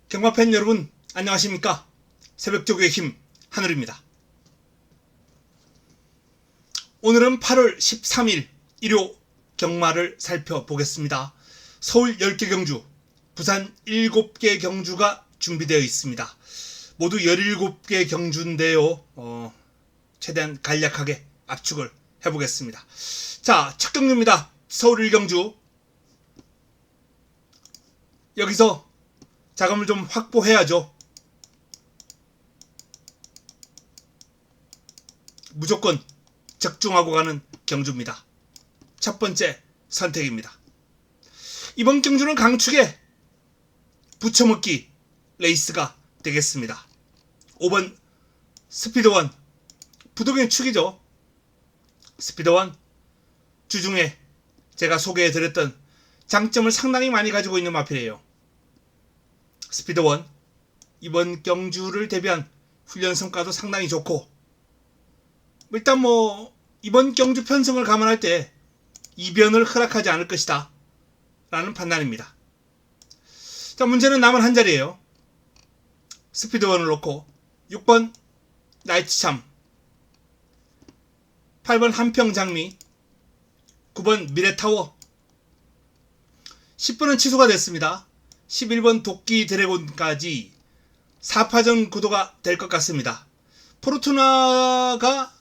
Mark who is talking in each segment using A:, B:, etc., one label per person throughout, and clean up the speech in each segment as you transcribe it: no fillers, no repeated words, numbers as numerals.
A: 경마팬 여러분 안녕하십니까? 새벽조교의 힘 한울입니다. 오늘은 8월 13일 일요 경마를 살펴보겠습니다. 서울 10개 경주, 부산 7개 경주가 준비되어 있습니다. 모두 17개 경주인데요. 최대한 간략하게 압축을 해보겠습니다. 자, 첫 경주입니다. 서울 1경주. 여기서 자금을 좀 확보해야죠. 무조건 적중하고 가는 경주입니다. 첫 번째 선택입니다. 이번 경주는 강축의 부처먹기 레이스가 되겠습니다. 5번 스피드원, 부동의 축이죠. 스피드원 주중에 제가 소개해드렸던 장점을 상당히 많이 가지고 있는 마필이에요. 스피드원 이번 경주를 대비한 훈련 성과도 상당히 좋고, 일단 이번 경주 편성을 감안할 때 이변을 허락하지 않을 것이다 라는 판단입니다. 자, 문제는 남은 한 자리예요. 스피드원을 놓고 6번 나이트참, 8번 한평장미, 9번 미래타워, 10번은 취소가 됐습니다. 11번 도끼 드래곤까지 4파전 구도가 될 것 같습니다. 포르투나가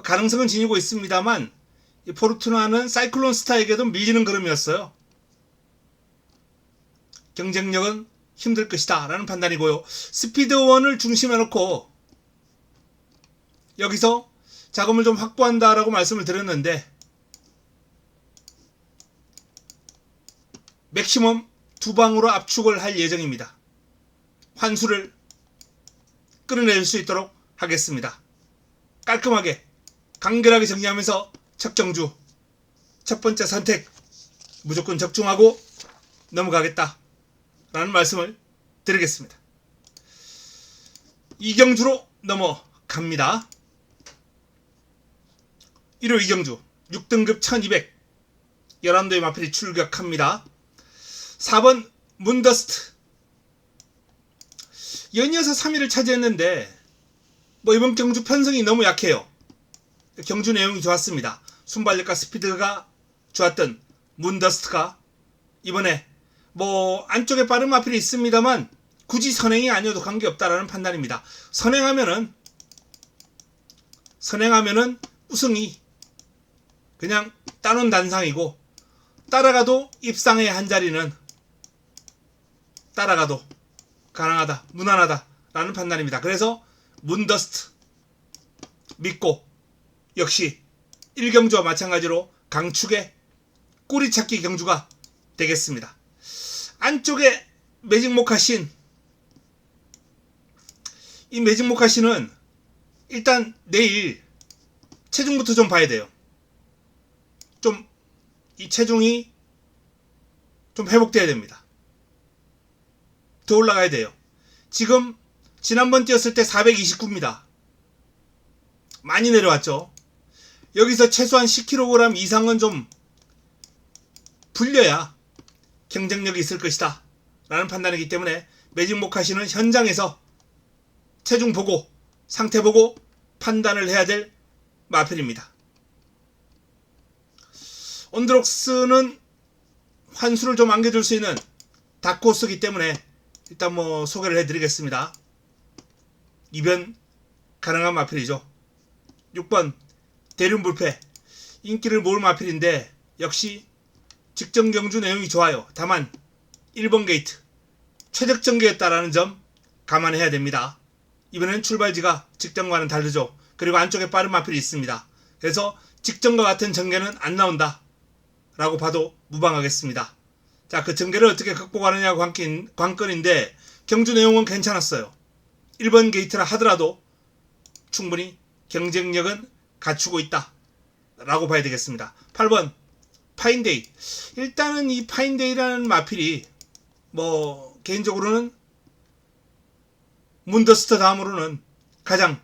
A: 가능성은 지니고 있습니다만, 이 포르투나는 사이클론 스타에게도 밀리는 걸음이었어요. 경쟁력은 힘들 것이다 라는 판단이고요. 스피드원을 중심에 놓고 여기서 자금을 좀 확보한다 라고 말씀을 드렸는데, 맥시멈 2방으로 압축을 할 예정입니다. 환수를 끌어낼 수 있도록 하겠습니다. 깔끔하게 간결하게 정리하면서 첫 경주 첫 번째 선택 무조건 적중하고 넘어가겠다 라는 말씀을 드리겠습니다. 2경주로 넘어갑니다. 1호 2경주 6등급 1200 11도의 마필이 출격합니다. 4번 문더스트, 연이어서 3위를 차지했는데 이번 경주 편성이 너무 약해요. 경주 내용이 좋았습니다. 순발력과 스피드가 좋았던 문더스트가 이번에 안쪽에 빠른 마필이 있습니다만 굳이 선행이 아니어도 관계없다라는 판단입니다. 선행하면은 우승이 그냥 따놓은 단상이고, 따라가도 입상의 한 자리는 따라가도 가능하다, 무난하다 라는 판단입니다. 그래서 문더스트 믿고, 역시 1경주와 마찬가지로 강축의 꼬리찾기 경주가 되겠습니다. 안쪽에 매직 모카신, 이 매직 모카신은 일단 내일 체중부터 좀 봐야 돼요. 이 체중이 좀 회복돼야 됩니다. 더 올라가야 돼요. 지금 지난번 뛰었을 때 429입니다. 많이 내려왔죠. 여기서 최소한 10kg 이상은 좀 불려야 경쟁력이 있을 것이다 라는 판단이기 때문에 매직 모카시는 현장에서 체중 보고 상태 보고 판단을 해야 될 마필입니다. 온드록스는 환수를 좀 안겨줄 수 있는 다크호스이기 때문에 일단 소개를 해드리겠습니다. 이변 가능한 마필이죠. 6번 대륜불패, 인기를 모을 마필인데 역시 직전 경주 내용이 좋아요. 다만 1번 게이트 최적 전개였다라는 점 감안해야 됩니다. 이번엔 출발지가 직전과는 다르죠. 그리고 안쪽에 빠른 마필이 있습니다. 그래서 직전과 같은 전개는 안 나온다 라고 봐도 무방하겠습니다. 자, 그 전개를 어떻게 극복하느냐가 관건인데 경주 내용은 괜찮았어요. 1번 게이트라 하더라도 충분히 경쟁력은 갖추고 있다 라고 봐야 되겠습니다. 8번 파인데이, 일단은 이 파인데이라는 마필이 개인적으로는 문더스터 다음으로는 가장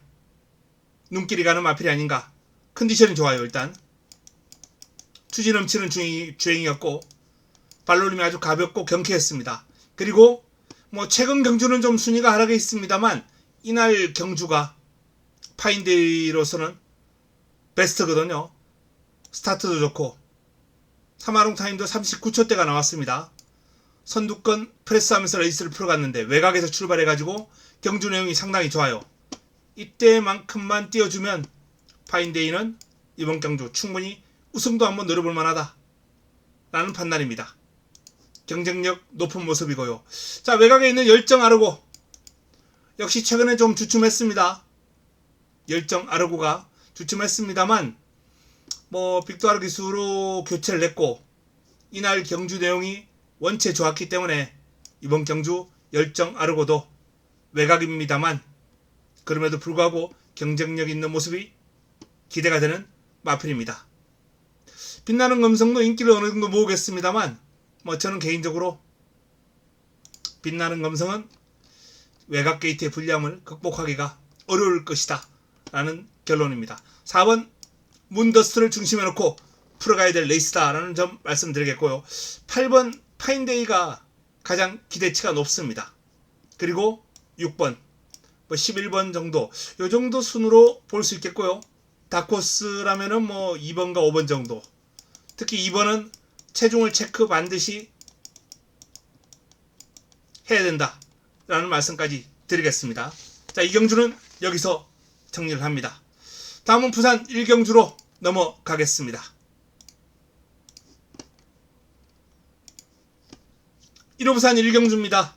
A: 눈길이 가는 마필이 아닌가. 컨디션이 좋아요. 일단 투지 넘치는 주행이었고 발놀림이 아주 가볍고 경쾌했습니다. 그리고 뭐 최근 경주는 좀 순위가 하락해 있습니다만 이날 경주가 파인데이로서는 베스트거든요. 스타트도 좋고 3마롱 타임도 39초대가 나왔습니다. 선두권 프레스하면서 레이스를 풀어갔는데 외곽에서 출발해가지고 경주 내용이 상당히 좋아요. 이때만큼만 띄워주면 파인데이는 이번 경주 충분히 우승도 한번 노려볼 만하다 라는 판단입니다. 경쟁력 높은 모습이고요. 자, 외곽에 있는 열정 아르고 역시 최근에 좀 주춤했습니다. 열정 아르고가 주춤했습니다만 뭐 빅토르 기수로 교체를 했고 이날 경주 내용이 원체 좋았기 때문에 이번 경주 열정 아르고도 외곽입니다만 그럼에도 불구하고 경쟁력 있는 모습이 기대가 되는 마필입니다. 빛나는 금성도 인기를 어느 정도 모으겠습니다만 뭐 저는 개인적으로 빛나는 금성은 외곽 게이트의 불리함을 극복하기가 어려울 것이다 라는 결론입니다. 4번 문더스트를 중심에 놓고 풀어가야 될 레이스다 라는 점 말씀드리겠고요. 8번 파인데이가 가장 기대치가 높습니다. 그리고 6번 뭐 11번 정도 요 정도 순으로 볼 수 있겠고요. 다코스라면은 뭐 2번과 5번 정도. 특히 2번은 체중을 체크 반드시 해야 된다 라는 말씀까지 드리겠습니다. 자, 이 경주는 여기서 정리를 합니다. 다음은 부산 1경주로 넘어가겠습니다. 1호 부산 1경주입니다.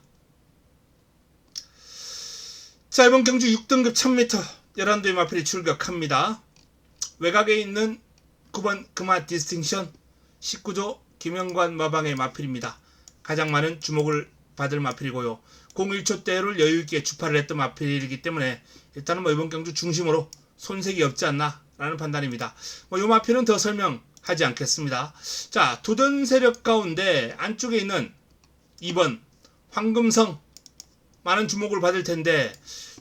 A: 자, 이번 경주 6등급 1000m 11도의 마필이 출격합니다. 외곽에 있는 9번 금화 디스팅션 19조 김영관 마방의 마필입니다. 가장 많은 주목을 받을 마필이고요. 01초대를 여유있게 주파를 했던 마필이기 때문에 일단은 뭐 이번 경주 중심으로 손색이 없지 않나 라는 판단입니다. 뭐 이 마필은 더 설명하지 않겠습니다. 자, 두던 세력 가운데 안쪽에 있는 2번 황금성 많은 주목을 받을 텐데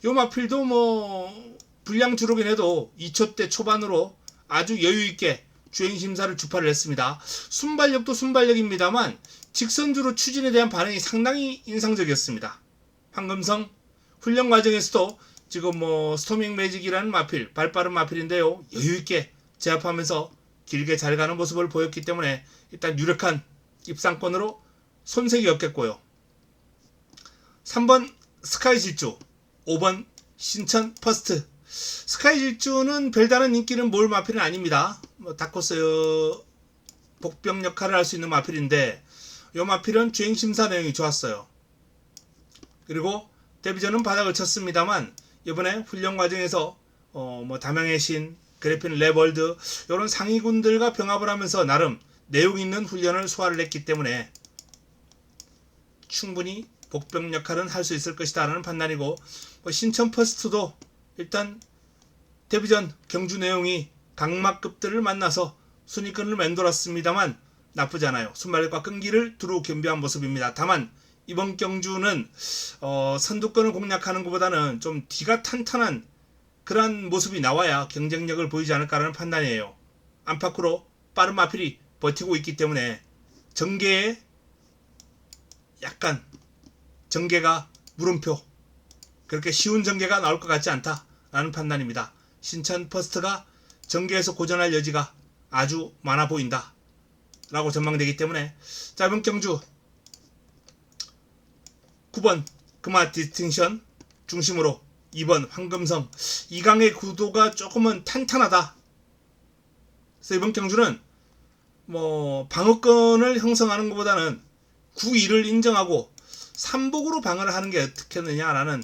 A: 이 마필도 뭐 불량 주로긴 해도 2초대 초반으로 아주 여유있게 주행심사를 주파를 했습니다. 순발력도 순발력입니다만 직선주로 추진에 대한 반응이 상당히 인상적이었습니다. 황금성 훈련 과정에서도 지금 뭐 스토밍 매직이라는 마필, 발빠른 마필인데요. 여유있게 제압하면서 길게 잘 가는 모습을 보였기 때문에 일단 유력한 입상권으로 손색이 없겠고요. 3번 스카이 질주, 5번 신천 퍼스트. 스카이 질주는 별다른 인기는 몰 마필은 아닙니다. 뭐 다코스 복병 역할을 할 수 있는 마필인데 이 마필은 주행심사 내용이 좋았어요. 그리고 데뷔전은 바닥을 쳤습니다만 이번에 훈련 과정에서 뭐 담양의 신, 그래핀 레벌드 이런 상위군들과 병합을 하면서 나름 내용 있는 훈련을 소화를 했기 때문에 충분히 복병 역할은 할 수 있을 것이다 라는 판단이고 뭐 신천 퍼스트도 일단 데뷔전 경주 내용이 강막급들을 만나서 순위권을 맴돌았습니다만 나쁘지 않아요. 순발력과 끈기를 두루 겸비한 모습입니다. 다만 이번 경주는 선두권을 공략하는 것보다는 좀 뒤가 탄탄한 그런 모습이 나와야 경쟁력을 보이지 않을까라는 판단이에요. 안팎으로 빠른 마필이 버티고 있기 때문에 전개에 약간 전개가 물음표, 그렇게 쉬운 전개가 나올 것 같지 않다라는 판단입니다. 신천 퍼스트가 전개에서 고전할 여지가 아주 많아 보인다 라고 전망되기 때문에 자, 이번 경주 9번 금화 디스팅션 중심으로 2번 황금성, 이강의 구도가 조금은 탄탄하다. 그래서 이번 경주는 뭐 방어권을 형성하는 것보다는 9-2를 인정하고 3복으로 방어를 하는 게 어떻겠느냐라는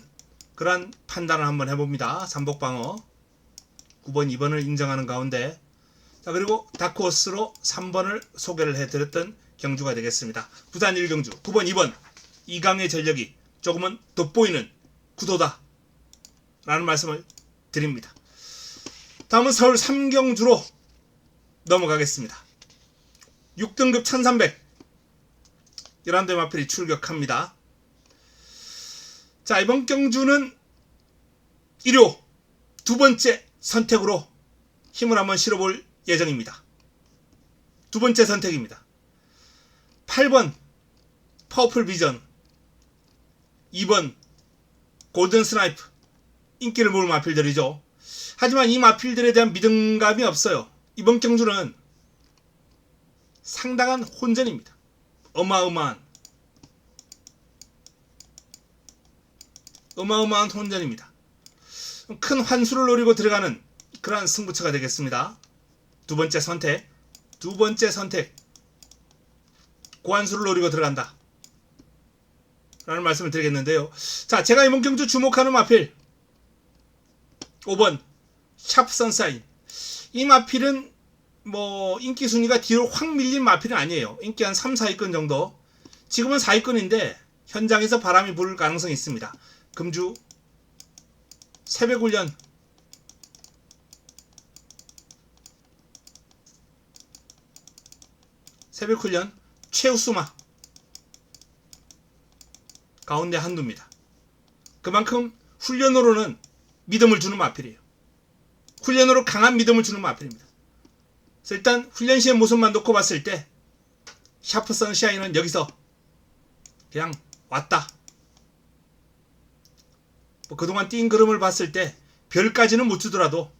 A: 그런 판단을 한번 해봅니다. 3복 방어 9번 2번을 인정하는 가운데 자, 그리고 다크호스로 3번을 소개를 해드렸던 경주가 되겠습니다. 부산 1경주 9번 2번 이강의 전력이 조금은 돋보이는 구도다 라는 말씀을 드립니다. 다음은 서울 3경주로 넘어가겠습니다. 6등급 1300 11대 마필이 출격합니다. 자, 이번 경주는 1호 두 번째 선택으로 힘을 한번 실어볼 예정입니다. 두 번째 선택입니다. 8번 파워풀 비전 2번 골든 스나이프 인기를 모을 마필들이죠. 하지만 이 마필들에 대한 믿음감이 없어요. 이번 경주는 상당한 혼전입니다. 어마어마한 혼전입니다. 큰 환수를 노리고 들어가는 그러한 승부처가 되겠습니다. 두 번째 선택 고환수를 노리고 들어간다 라는 말씀을 드리겠는데요. 자, 제가 이번 경주 주목하는 마필 5번 샤프 선샤인. 이 마필은 뭐 인기 순위가 뒤로 확 밀린 마필은 아니에요. 인기 한 3, 4위권 정도. 지금은 4위권인데 현장에서 바람이 불 가능성이 있습니다. 금주 새벽훈련 최우수마 가운데 한두입니다. 그만큼 훈련으로는 믿음을 주는 마필이에요. 훈련으로 강한 믿음을 주는 마필입니다. 그래서 일단 훈련 시의 모습만 놓고 봤을 때 샤프 선샤인은 여기서 그냥 왔다. 뭐 그동안 뛴 그림을 봤을 때 별까지는 못 주더라도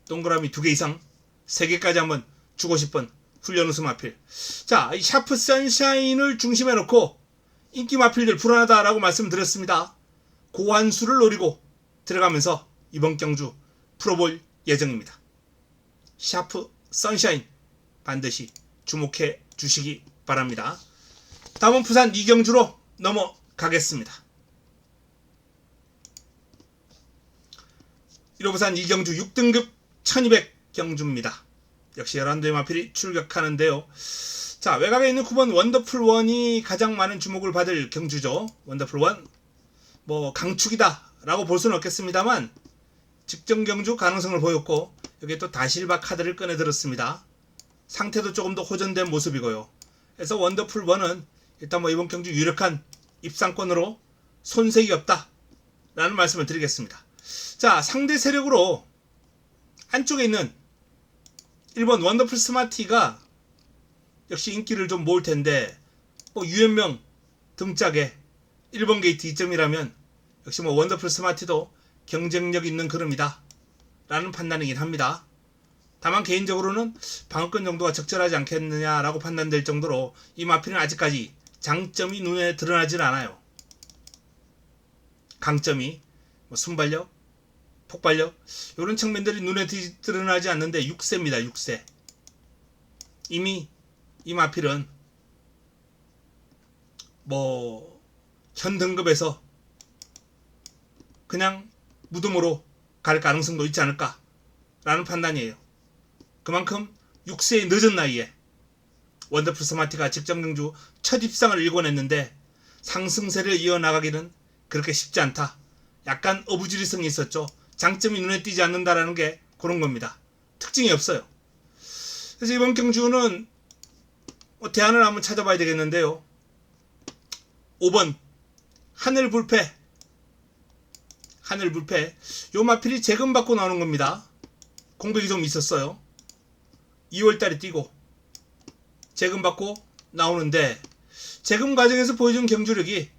A: 동그라미 2개 이상 3개까지 한번 주고 싶은 훈련 우승 마필. 자, 이 샤프 선샤인을 중심에 놓고 인기 마필들 불안하다라고 말씀드렸습니다. 고환수를 노리고 들어가면서 이번 경주 풀어볼 예정입니다. 샤프 선샤인 반드시 주목해 주시기 바랍니다. 다음은 부산 이경주로 넘어가겠습니다. 1호 부산 이경주 6등급 1200 경주입니다. 역시 11도의 마필이 출격하는데요. 자, 외곽에 있는 9번 원더풀1이 가장 많은 주목을 받을 경주죠. 원더풀1 뭐 강축이다 라고 볼 수는 없겠습니다만 직전 경주 가능성을 보였고 여기에 또 다실바 카드를 꺼내 들었습니다. 상태도 조금 더 호전된 모습이고요. 그래서 원더풀1은 일단 뭐 이번 경주 유력한 입상권으로 손색이 없다 라는 말씀을 드리겠습니다. 자, 상대 세력으로 안쪽에 있는 1번 원더풀 스마티가 역시 인기를 좀 모을 텐데 뭐 유연명 등짝에 1번 게이트 2점이라면 역시 뭐 원더풀 스마티도 경쟁력 있는 그룹이다 라는 판단이긴 합니다. 다만 개인적으로는 방어권 정도가 적절하지 않겠느냐라고 판단될 정도로 이 마필은 아직까지 장점이 눈에 드러나질 않아요. 강점이 뭐 순발력, 폭발력 이런 측면들이 눈에 드러나지 않는데 6세입니다. 6세. 이미 이 마필은 뭐 현 등급에서 그냥 무덤으로 갈 가능성도 있지 않을까 라는 판단이에요. 그만큼 6세의 늦은 나이에 원더풀 스마티가 직전 경주 첫 입상을 일궈냈는데 상승세를 이어나가기는 그렇게 쉽지 않다. 약간 어부지리성이 있었죠. 장점이 눈에 띄지 않는다라는 게 그런 겁니다. 특징이 없어요. 그래서 이번 경주는 대안을 한번 찾아봐야 되겠는데요. 5번 하늘불패. 요 마필이 재금 받고 나오는 겁니다. 공백이 좀 있었어요. 2월달에 뛰고 재금 받고 나오는데 재금 과정에서 보여준 경주력이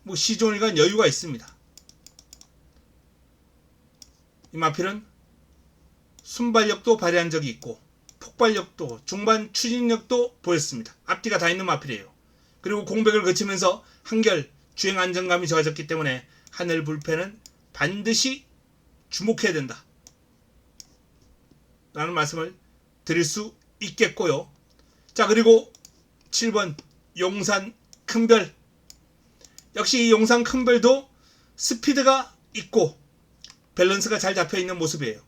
A: 뭐 시종일관 여유가 있습니다. 이 마필은 순발력도 발휘한 적이 있고 폭발력도 중반 추진력도 보였습니다. 앞뒤가 다 있는 마필이에요. 그리고 공백을 거치면서 한결 주행 안정감이 좋아졌기 때문에 하늘 불패는 반드시 주목해야 된다 라는 말씀을 드릴 수 있겠고요. 자, 그리고 7번 용산 큰별. 역시 이 용산 큰별도 스피드가 있고 밸런스가 잘 잡혀있는 모습이에요.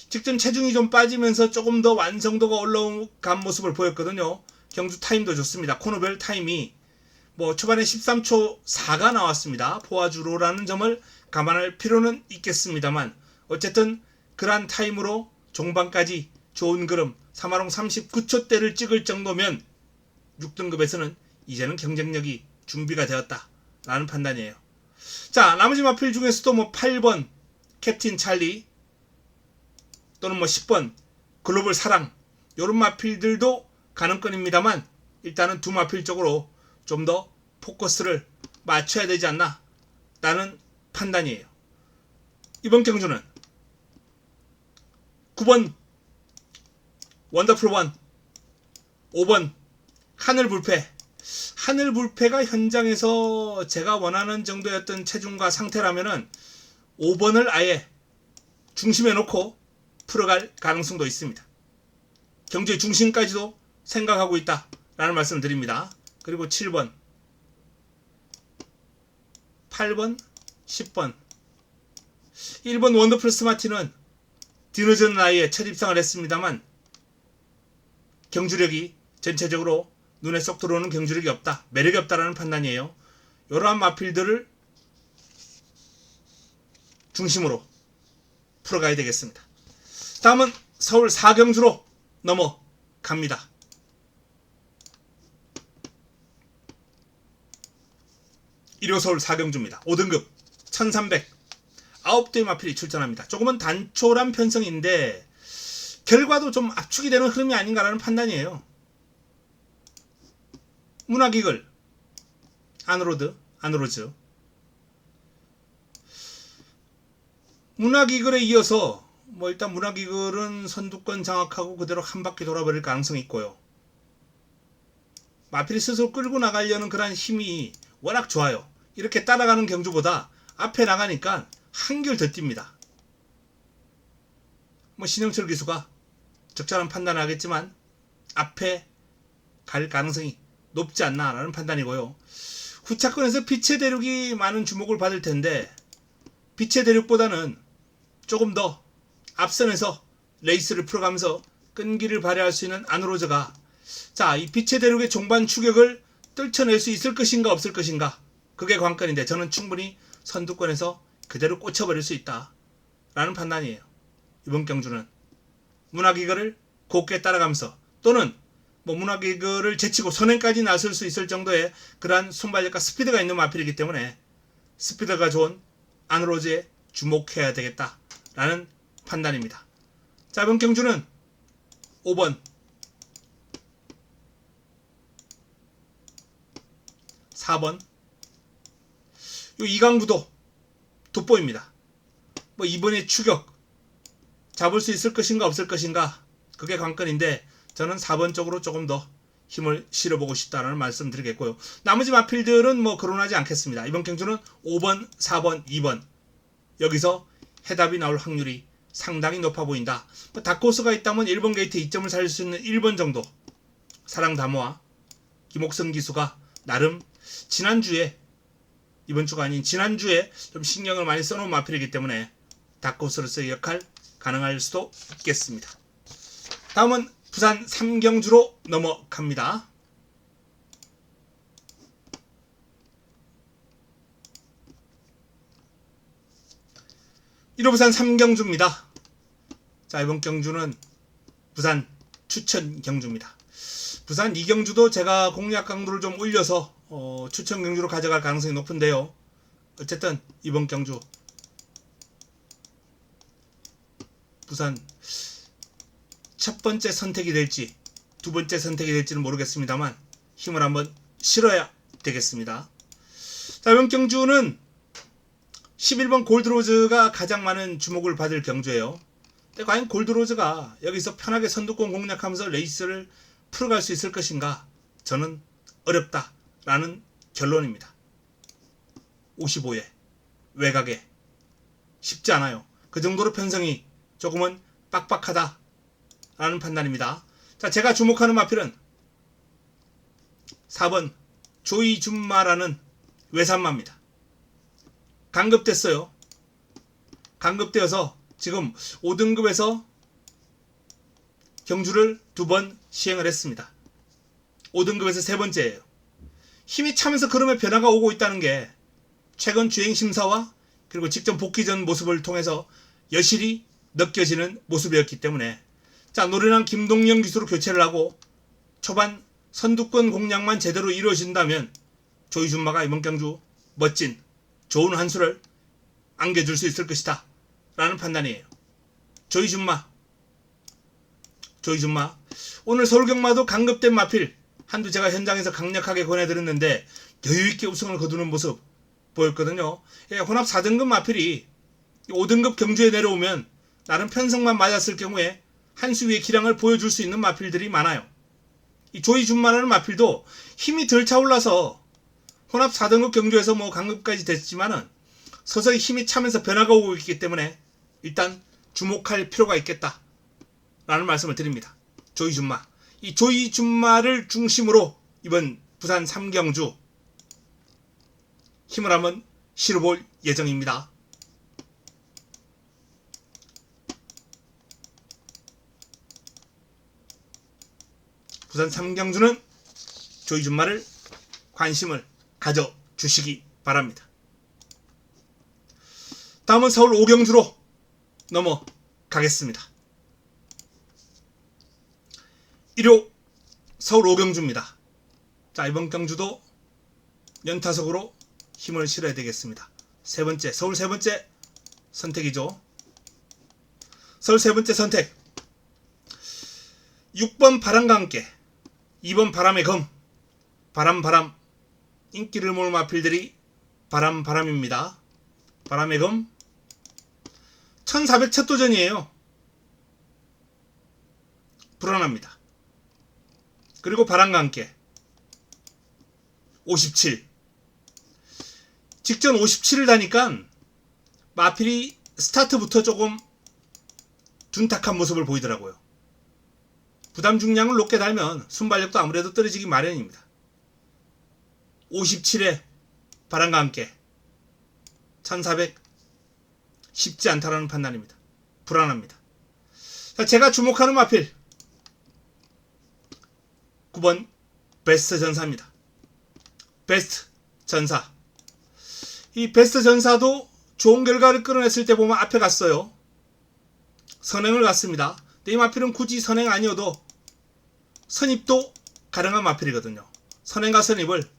A: 직전 체중이 좀 빠지면서 조금 더 완성도가 올라간 모습을 보였거든요. 경주 타임도 좋습니다. 코너별 타임이 뭐 초반에 13초 4가 나왔습니다. 포화주로라는 점을 감안할 필요는 있겠습니다만 어쨌든 그러한 타임으로 종반까지 좋은 그름 3화롱 39초대를 찍을 정도면 6등급에서는 이제는 경쟁력이 준비가 되었다 라는 판단이에요. 자, 나머지 마필 중에서도 뭐 8번 캡틴 찰리 또는 뭐 10번 글로벌 사랑 요런 마필들도 가능권입니다만 일단은 두 마필 쪽으로 좀 더 포커스를 맞춰야 되지 않나 라는 판단이에요. 이번 경주는 9번 원더풀 원, 5번 하늘불패. 하늘불패가 현장에서 제가 원하는 정도였던 체중과 상태라면은 5번을 아예 중심에 놓고 풀어갈 가능성도 있습니다. 경주의 중심까지도 생각하고 있다 라는 말씀을 드립니다. 그리고 7번, 8번, 10번 1번 원더풀 스마티는 뒤늦은 나이에 첫 입상을 했습니다만 경주력이 전체적으로 눈에 쏙 들어오는 경주력이 없다, 매력이 없다라는 판단이에요. 이러한 마필들을 중심으로 풀어가야 되겠습니다. 다음은 서울 4경주로 넘어갑니다. 일요 서울 4경주입니다. 5등급 1300 9대의 마필이 출전합니다. 조금은 단촐한 편성인데 결과도 좀 압축이 되는 흐름이 아닌가라는 판단이에요. 문화기글 아누로즈 문화기글에 이어서 일단 문화기글은 선두권 장악하고 그대로 한 바퀴 돌아버릴 가능성이 있고요. 마필이 스스로 끌고 나가려는 그런 힘이 워낙 좋아요. 이렇게 따라가는 경주보다 앞에 나가니까 한결 더 뜁니다. 신영철 기수가 적절한 판단을 하겠지만 앞에 갈 가능성이 높지 않나라는 판단이고요. 후차권에서 빛의 대륙이 많은 주목을 받을 텐데 빛의 대륙보다는 조금 더 앞선에서 레이스를 풀어가면서 끈기를 발휘할 수 있는 아누로즈가 이 빛의 대륙의 종반 추격을 떨쳐낼 수 있을 것인가 없을 것인가, 그게 관건인데 저는 충분히 선두권에서 그대로 꽂혀버릴 수 있다 라는 판단이에요. 이번 경주는 문화기글을 곱게 따라가면서 또는 문화기글을 제치고 선행까지 나설 수 있을 정도의 그러한 순발력과 스피드가 있는 마필이기 때문에 스피드가 좋은 아누로즈에 주목해야 되겠다 라는 판단입니다. 자, 이번 경주는 5번 4번 요 이강구도 돋보입니다. 이번에 추격 잡을 수 있을 것인가 없을 것인가, 그게 관건인데 저는 4번 쪽으로 조금 더 힘을 실어보고 싶다는 말씀 드리겠고요. 나머지 마필들은 거론하지 않겠습니다. 이번 경주는 5번, 4번, 2번 여기서 해답이 나올 확률이 상당히 높아 보인다. 다크호스가 있다면 1번 게이트 2점을 살릴 수 있는 1번 정도, 사랑다모와 김옥성 기수가 나름 지난주에, 이번 주가 아닌 지난주에 좀 신경을 많이 써놓은 마필이기 때문에 다크호스로서의 역할 가능할 수도 있겠습니다. 다음은 부산 3경주로 넘어갑니다. 1호 부산 3경주입니다. 자, 이번 경주는 부산 추천 경주입니다. 부산 2경주도 제가 공략 강도를 좀 올려서 추천 경주로 가져갈 가능성이 높은데요. 어쨌든 이번 경주 부산 첫 번째 선택이 될지 두 번째 선택이 될지는 모르겠습니다만 힘을 한번 실어야 되겠습니다. 자, 이번 경주는 11번 골드로즈가 가장 많은 주목을 받을 경주예요. 근데 과연 골드로즈가 여기서 편하게 선두권 공략하면서 레이스를 풀어갈 수 있을 것인가? 저는 어렵다라는 결론입니다. 55에 외곽에 쉽지 않아요. 그 정도로 편성이 조금은 빡빡하다라는 판단입니다. 자, 제가 주목하는 마필은 4번 조이준마라는 외산마입니다. 강급됐어요. 강급되어서 지금 5등급에서 경주를 2번 시행을 했습니다. 5등급에서 세 번째예요. 힘이 차면서 그름의 변화가 오고 있다는 게 최근 주행심사와 그리고 직전 복귀 전 모습을 통해서 여실히 느껴지는 모습이었기 때문에, 자, 노련한 김동영 기수로 교체를 하고 초반 선두권 공략만 제대로 이루어진다면 조이준마가 이번 경주 멋진 좋은 한 수를 안겨줄 수 있을 것이다 라는 판단이에요. 조이준마 오늘 서울경마도 강급된 마필 한두 제가 현장에서 강력하게 권해드렸는데 여유있게 우승을 거두는 모습 보였거든요. 예, 혼합 4등급 마필이 5등급 경주에 내려오면 나름 편성만 맞았을 경우에 한 수 위의 기량을 보여줄 수 있는 마필들이 많아요. 이 조이 준마라는 마필도 힘이 덜 차올라서 혼합 4등급 경주에서 뭐 강급까지 됐지만은 서서히 힘이 차면서 변화가 오고 있기 때문에 일단 주목할 필요가 있겠다 라는 말씀을 드립니다. 조이 준마. 이 조이 준마를 중심으로 이번 부산 3경주 힘을 한번 실어볼 예정입니다. 부산 3경주는 조이 준마를 관심을 가져주시기 바랍니다. 다음은 서울 5경주로 넘어가겠습니다. 1호 서울 5경주입니다. 자, 이번 경주도 연타석으로 힘을 실어야 되겠습니다. 서울 세 번째 선택이죠. 서울 세 번째 선택 6번 바람과 함께 2번 바람의 검 바람 인기를 모을 마필들이 바람입니다. 바람의 검 1400 첫 도전이에요. 불안합니다. 그리고 바람과 함께 57 직전 57을 다니까 마필이 스타트부터 조금 둔탁한 모습을 보이더라고요. 부담 중량을 높게 달면 순발력도 아무래도 떨어지기 마련입니다. 57에 바람과 함께 1400 쉽지 않다라는 판단입니다. 불안합니다. 자, 제가 주목하는 마필 9번 베스트 전사입니다. 베스트 전사. 이 베스트 전사도 좋은 결과를 끌어냈을 때 보면 앞에 갔어요. 선행을 갔습니다. 근데 이 마필은 굳이 선행 아니어도 선입도 가능한 마필이거든요. 선행과 선입을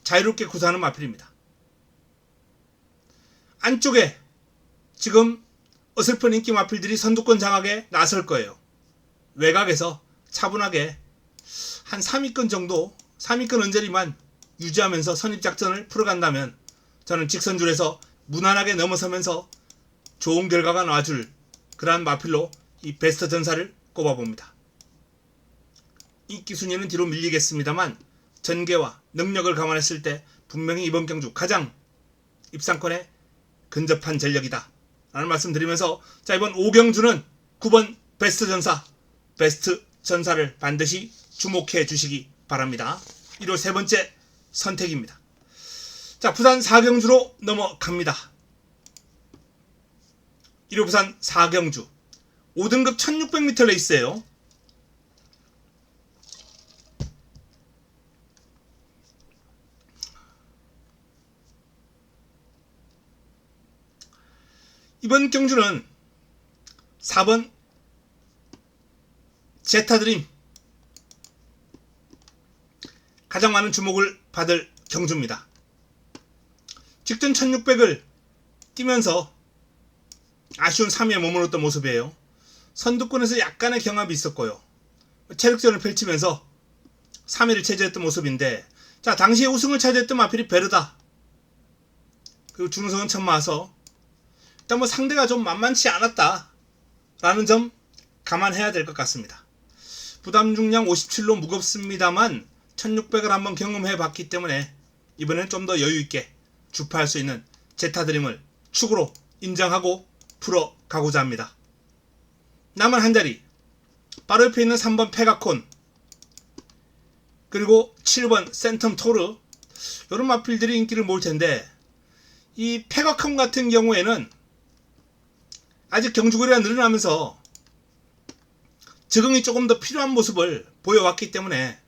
A: 자유롭게 구사하는 마필입니다. 안쪽에 지금 어설픈 인기 마필들이 선두권 장악에 나설 거예요. 외곽에서 차분하게 한 3위권 정도, 3위권 언저리만 유지하면서 선입작전을 풀어간다면 저는 직선줄에서 무난하게 넘어서면서 좋은 결과가 나와줄 그러한 마필로 이 베스트 전사를 꼽아봅니다. 인기 순위는 뒤로 밀리겠습니다만 전개와 능력을 감안했을 때 분명히 이번 경주 가장 입상권에 근접한 전력이다 라는 말씀 드리면서, 자, 이번 5경주는 9번 베스트 전사, 베스트 전사를 반드시 주목해 주시기 바랍니다. 1호 세 번째 선택입니다. 자, 부산 4경주로 넘어갑니다. 1호 부산 4경주 5등급 1600m 레이스예요. 이번 경주는 4번 제타드림 가장 많은 주목을 받을 경주입니다. 직전 1600을 뛰면서 아쉬운 3위에 머물렀던 모습이에요. 선두권에서 약간의 경합이 있었고요. 체력전을 펼치면서 3위를 차지했던 모습인데, 자, 당시에 우승을 차지했던 마필이 베르다 그리고 준우승은 천마서 일단 뭐 상대가 좀 만만치 않았다 라는 점 감안해야 될 것 같습니다. 부담 중량 57로 무겁습니다만 1600을 한번 경험해 봤기 때문에 이번에는 좀 더 여유있게 주파할 수 있는 제타드림을 축으로 인정하고 풀어가고자 합니다. 남은 한 자리 바로 옆에 있는 3번 페가콘 그리고 7번 센텀 토르, 이런 마필들이 인기를 모을 텐데, 이 페가콘 같은 경우에는 아직 경주거리가 늘어나면서 적응이 조금 더 필요한 모습을 보여왔기 때문에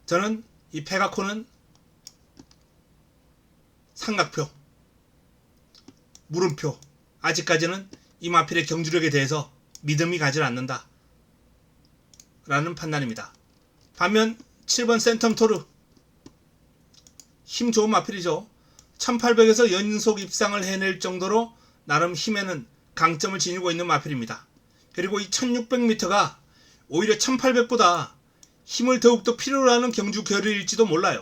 A: 저는 이 페가콘은 삼각표, 물음표, 아직까지는 이 마필의 경주력에 대해서 믿음이 가지 않는다 라는 판단입니다. 반면 7번 센텀 토르 힘 좋은 마필이죠. 1800에서 연속 입상을 해낼 정도로 나름 힘에는 강점을 지니고 있는 마필입니다. 그리고 이 1600m가 오히려 1800보다 힘을 더욱더 필요로 하는 경주 결의일지도 몰라요.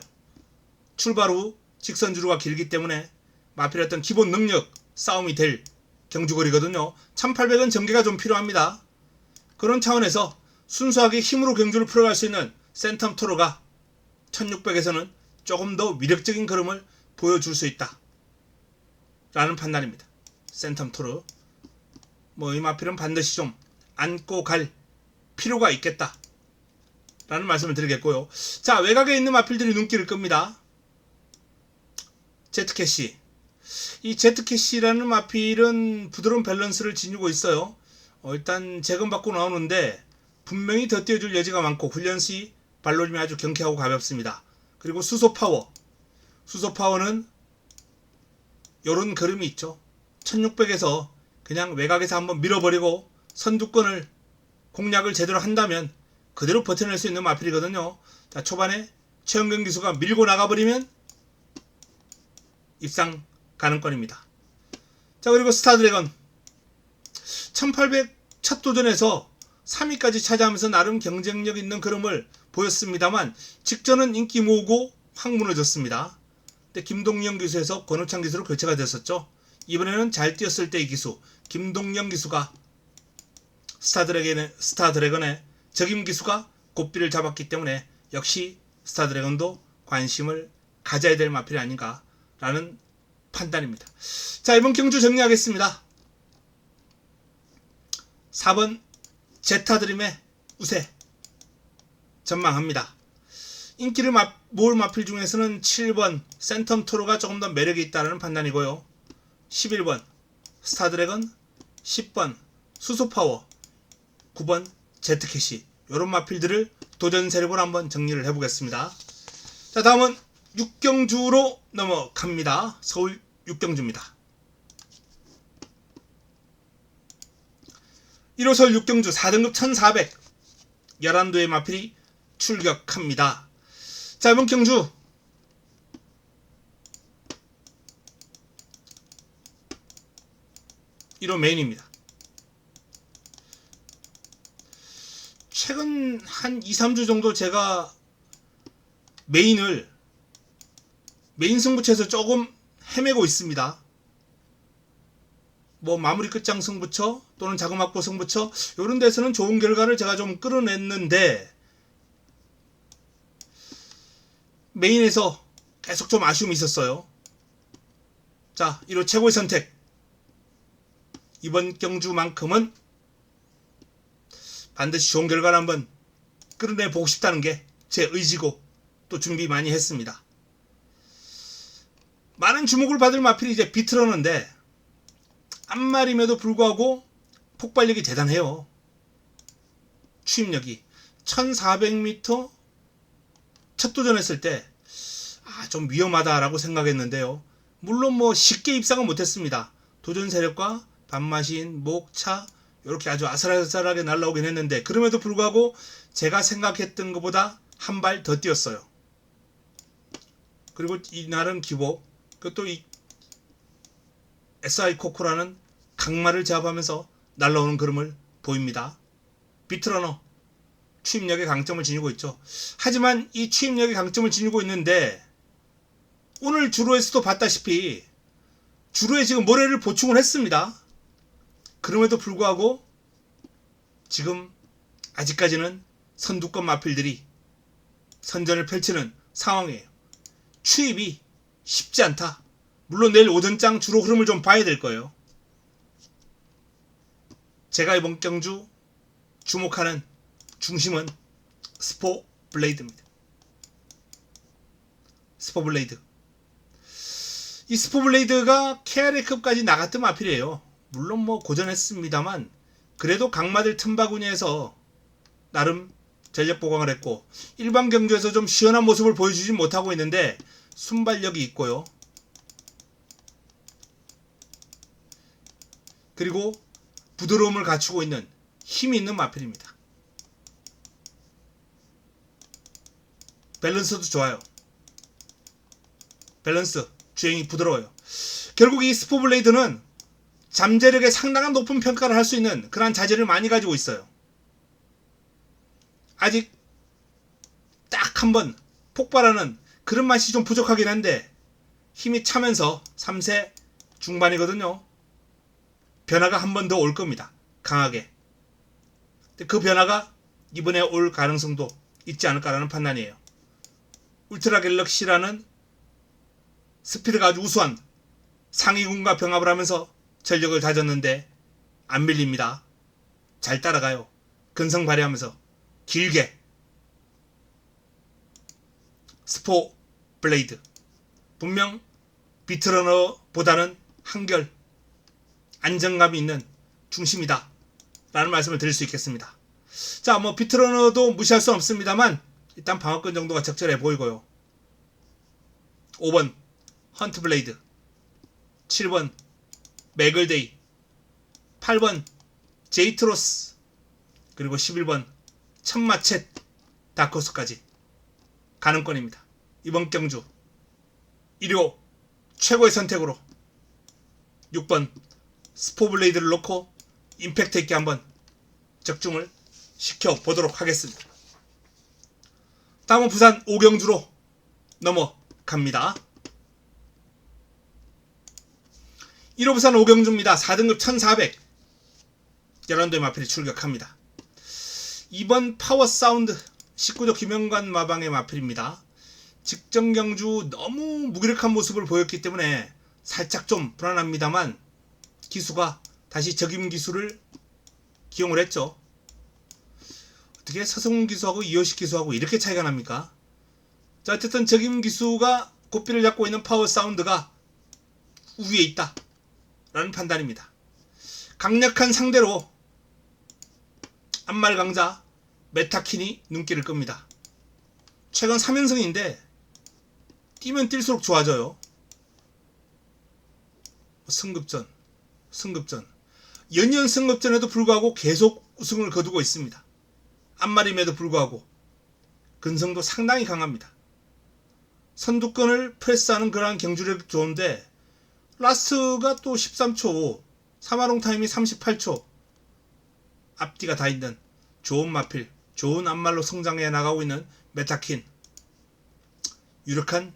A: 출발 후 직선주로가 길기 때문에 마필의 어떤 기본 능력 싸움이 될 경주거리거든요. 1800은 전개가 좀 필요합니다. 그런 차원에서 순수하게 힘으로 경주를 풀어갈 수 있는 센텀 토로가 1600에서는 조금 더 위력적인 걸음을 보여줄 수 있다 라는 판단입니다. 센텀 토로 이 마필은 반드시 좀 안고 갈 필요가 있겠다 라는 말씀을 드리겠고요. 자, 외곽에 있는 마필들이 눈길을 끕니다. 제트캐시. 이 제트캐시라는 마필은 부드러운 밸런스를 지니고 있어요. 일단 재검받고 나오는데 분명히 더 뛰어줄 여지가 많고 훈련 시 발놀림이 아주 경쾌하고 가볍습니다. 그리고 수소파워. 수소파워는 요런 그림이 있죠. 1600에서 그냥 외곽에서 한번 밀어버리고 선두권을 공략을 제대로 한다면 그대로 버텨낼 수 있는 마필이거든요. 자, 초반에 최영경 기수가 밀고 나가버리면 입상 가능권입니다. 자, 그리고 스타드래건 1800 첫 도전에서 3위까지 차지하면서 나름 경쟁력 있는 그림을 보였습니다만 직전은 인기 모으고 확 무너졌습니다. 근데 김동영 기수에서 권우창 기수로 교체가 됐었죠. 이번에는 잘 뛰었을 때의 기수 김동영 기수가 스타드래건의 적임 기수가 고삐를 잡았기 때문에 역시 스타드래건도 관심을 가져야 될 마필이 아닌가 라는 판단입니다. 자, 이번 경주 정리하겠습니다. 4번 제타드림의 우세 전망합니다. 인기를 모을 마필 중에서는 7번 센텀 토로가 조금 더 매력이 있다는 판단이고요. 11번 스타드래건, 10번 수소파워, 9번 제트캐시 이런 마필들을 도전 세력으로 한번 정리를 해보겠습니다. 자, 다음은 육경주로 넘어갑니다. 서울 육경주입니다. 1호설 육경주 4등급 1400 11도의 마필이 출격합니다. 자, 이번 경주 1호 메인입니다. 최근 한 2-3주 정도 제가 메인 승부처에서 조금 헤매고 있습니다. 마무리 끝장 승부처 또는 자금확보 승부처 이런 데서는 좋은 결과를 제가 좀 끌어냈는데 메인에서 계속 좀 아쉬움이 있었어요. 자, 1호 최고의 선택. 이번 경주만큼은 반드시 좋은 결과를 한번 끌어내보고 싶다는 게 제 의지고 또 준비 많이 했습니다. 많은 주목을 받을 마필이 이제 비트러너인데 한 마리임에도 불구하고 폭발력이 대단해요. 추임력이 1400m 첫 도전했을 때 좀 위험하다라고 생각했는데요. 물론 쉽게 입상은 못했습니다. 도전 세력과 반마신, 목차 이렇게 아주 아슬아슬하게 날라오긴 했는데 그럼에도 불구하고 제가 생각했던 것보다 한 발 더 뛰었어요. 그리고 이날은 기복, 그것도 이 SI 코코라는 강마를 제압하면서 날라오는 그림을 보입니다. 비트러너 추임력의 강점을 지니고 있죠. 하지만 이 추임력의 강점을 지니고 있는데 오늘 주로에서도 봤다시피 주로에 지금 모래를 보충을 했습니다. 그럼에도 불구하고 지금 아직까지는 선두권 마필들이 선전을 펼치는 상황이에요. 추입이 쉽지 않다. 물론 내일 오전장 주로 흐름을 좀 봐야 될 거예요. 제가 이번 경주 주목하는 중심은 스포 블레이드입니다. 스포 블레이드. 이 스포 블레이드가 KRA급까지 나갔던 마필이에요. 물론 고전했습니다만 그래도 강마들 틈바구니에서 나름 전력 보강을 했고 일반 경주에서 좀 시원한 모습을 보여주지 못하고 있는데 순발력이 있고요. 그리고 부드러움을 갖추고 있는 힘이 있는 마필입니다. 밸런스도 좋아요. 밸런스, 주행이 부드러워요. 결국 이 스포 블레이드는 잠재력에 상당한 높은 평가를 할 수 있는 그러한 자질을 많이 가지고 있어요. 아직 딱 한번 폭발하는 그런 맛이 좀 부족하긴 한데 힘이 차면서 3세 중반이거든요. 변화가 한 번 더 올 겁니다. 강하게. 그 변화가 이번에 올 가능성도 있지 않을까라는 판단이에요. 울트라 갤럭시라는 스피드가 아주 우수한 상위군과 병합을 하면서 전력을 다졌는데 안 밀립니다. 잘 따라가요. 근성 발휘하면서 길게. 스포 블레이드 분명 비트러너보다는 한결 안정감이 있는 중심이다 라는 말씀을 드릴 수 있겠습니다. 자, 뭐 비트러너도 무시할 수는 없습니다만 일단 방어권 정도가 적절해 보이고요. 5번 헌트 블레이드, 7번 매글데이, 8번 제이트로스, 그리고 11번 천마쳇 다크호스까지 가능권입니다. 이번 경주 1호 최고의 선택으로 6번 스포블레이드를 놓고 임팩트 있게 한번 적중을 시켜보도록 하겠습니다. 다음은 부산 오경주로 넘어갑니다. 1호 부산 오경주입니다. 4등급 1400 11도의 마필이 출격합니다. 2번 파워 사운드 19조 김영관 마방의 마필입니다. 직전 경주 너무 무기력한 모습을 보였기 때문에 살짝 좀 불안합니다만 기수가 다시 적임 기수를 기용을 했죠. 어떻게 서성훈 기수하고 이효식 기수하고 이렇게 차이가 납니까? 자, 어쨌든 적임 기수가 고삐를 잡고 있는 파워 사운드가 우위에 있다 라는 판단입니다. 강력한 상대로 안말 강자 메타킨이 눈길을 끕니다. 최근 3연승인데 뛰면 뛸수록 좋아져요. 승급전 연이은 승급전에도 불구하고 계속 우승을 거두고 있습니다. 안말임에도 불구하고 근성도 상당히 강합니다. 선두권을 프레스하는 그러한 경주력이 좋은데 라스트가 또 13초 3화롱 타임이 38초 앞뒤가 다 있는 좋은 마필, 좋은 안말로 성장해 나가고 있는 메타킨, 유력한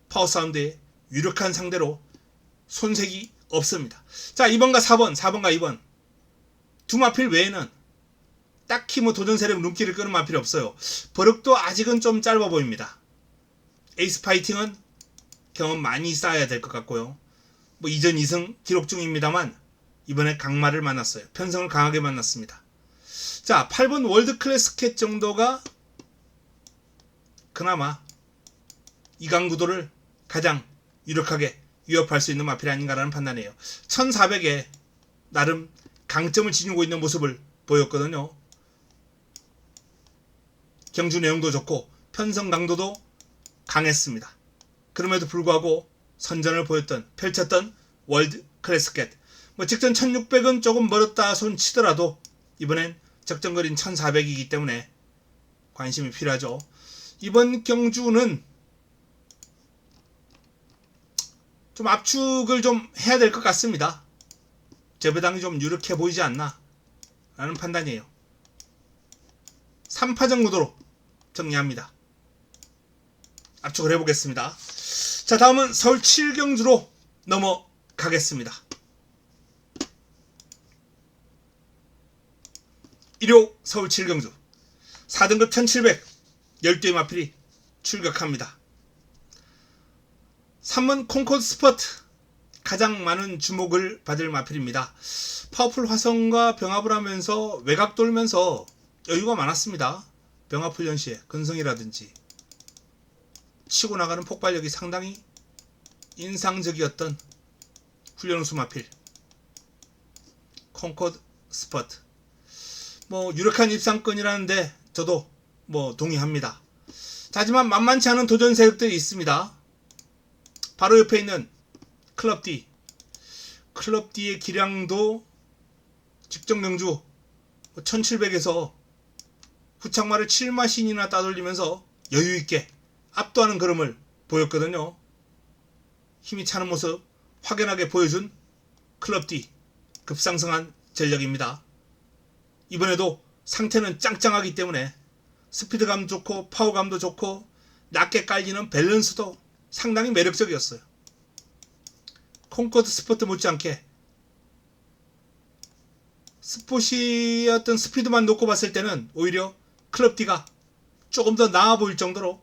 A: 파워사운드의 유력한 상대로 손색이 없습니다. 자, 2번과 4번과 2번 두 마필 외에는 딱히 뭐 도전 세력 눈길을 끄는 마필이 없어요. 버럭도 아직은 좀 짧아 보입니다. 에이스 파이팅은 경험 많이 쌓아야 될 것 같고요. 뭐 이전 2승 기록 중입니다만 이번에 강마를 만났어요. 편성을 강하게 만났습니다. 자, 8번 월드 클래스 캣 정도가 그나마 이강구도를 가장 유력하게 위협할 수 있는 마필이 아닌가라는 판단이에요. 1400에 나름 강점을 지니고 있는 모습을 보였거든요. 경주 내용도 좋고 편성 강도도 강했습니다. 그럼에도 불구하고 선전을 펼쳤던 월드 클래스 캣. 뭐 직전 1600은 조금 멀었다 손 치더라도 이번엔 적정거리는 1400이기 때문에 관심이 필요하죠. 이번 경주는 좀 압축을 좀 해야 될 것 같습니다. 제배당이 좀 유력해 보이지 않나 라는 판단이에요. 3파전 구도로 정리합니다. 압축을 해보겠습니다. 자, 다음은 서울 7경주로 넘어가겠습니다. 1호 서울 7경주 4등급 1700 12의 마필이 출격합니다. 3번 콩코드 스퍼트 가장 많은 주목을 받을 마필입니다. 파워풀 화성과 병합을 하면서 외곽 돌면서 여유가 많았습니다. 병합 훈련 시에 근성이라든지 치고 나가는 폭발력이 상당히 인상적이었던 훈련 우수 마필 콩코드 스퍼트. 뭐 유력한 입상권이라는데 저도 뭐 동의합니다. 하지만 만만치 않은 도전 세력들이 있습니다. 바로 옆에 있는 클럽 D. 클럽 D의 기량도 직전 경주 1700에서 후창마를 7마신이나 따돌리면서 여유있게 압도하는 걸음을 보였거든요. 힘이 차는 모습 확연하게 보여준 클럽 D. 급상승한 전력입니다. 이번에도 상태는 짱짱하기 때문에 스피드감 좋고 파워감도 좋고 낮게 깔리는 밸런스도 상당히 매력적이었어요. 콩코드 스포트 못지않게 스포시 어떤 스피드만 놓고 봤을 때는 오히려 클럽 D가 조금 더 나아 보일 정도로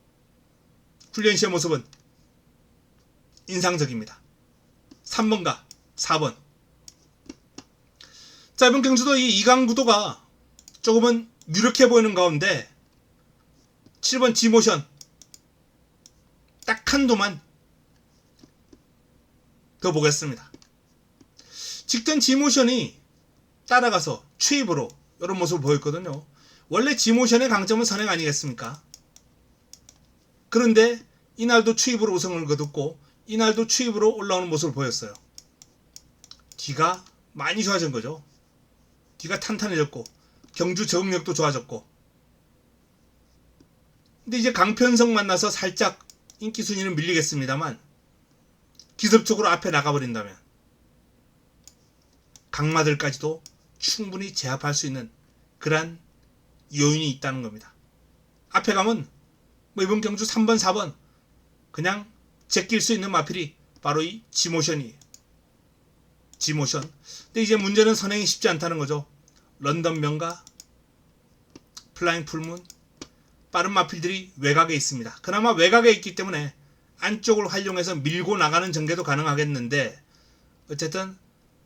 A: 훈련 시의 모습은 인상적입니다. 3번과 4번. 자, 이번 경주도 이 2강 구도가 조금은 유력해 보이는 가운데 7번 G모션 딱 한 도만 더 보겠습니다. 직전 G모션이 따라가서 추입으로 이런 모습을 보였거든요. 원래 G모션의 강점은 선행 아니겠습니까? 그런데 이날도 추입으로 우승을 거뒀고 이날도 추입으로 올라오는 모습을 보였어요. D가 많이 좋아진 거죠. D가 탄탄해졌고 경주 적응력도 좋아졌고. 근데 이제 강편성 만나서 살짝 인기 순위는 밀리겠습니다만 기습적으로 앞에 나가버린다면 강마들까지도 충분히 제압할 수 있는 그러한 요인이 있다는 겁니다. 앞에 가면 뭐 이번 경주 3번 4번 그냥 제낄 수 있는 마필이 바로 이 G모션이에요. G모션. 근데 이제 문제는 선행이 쉽지 않다는 거죠. 런던 명가, 플라잉 풀문, 빠른 마필들이 외곽에 있습니다. 그나마 외곽에 있기 때문에 안쪽을 활용해서 밀고 나가는 전개도 가능하겠는데 어쨌든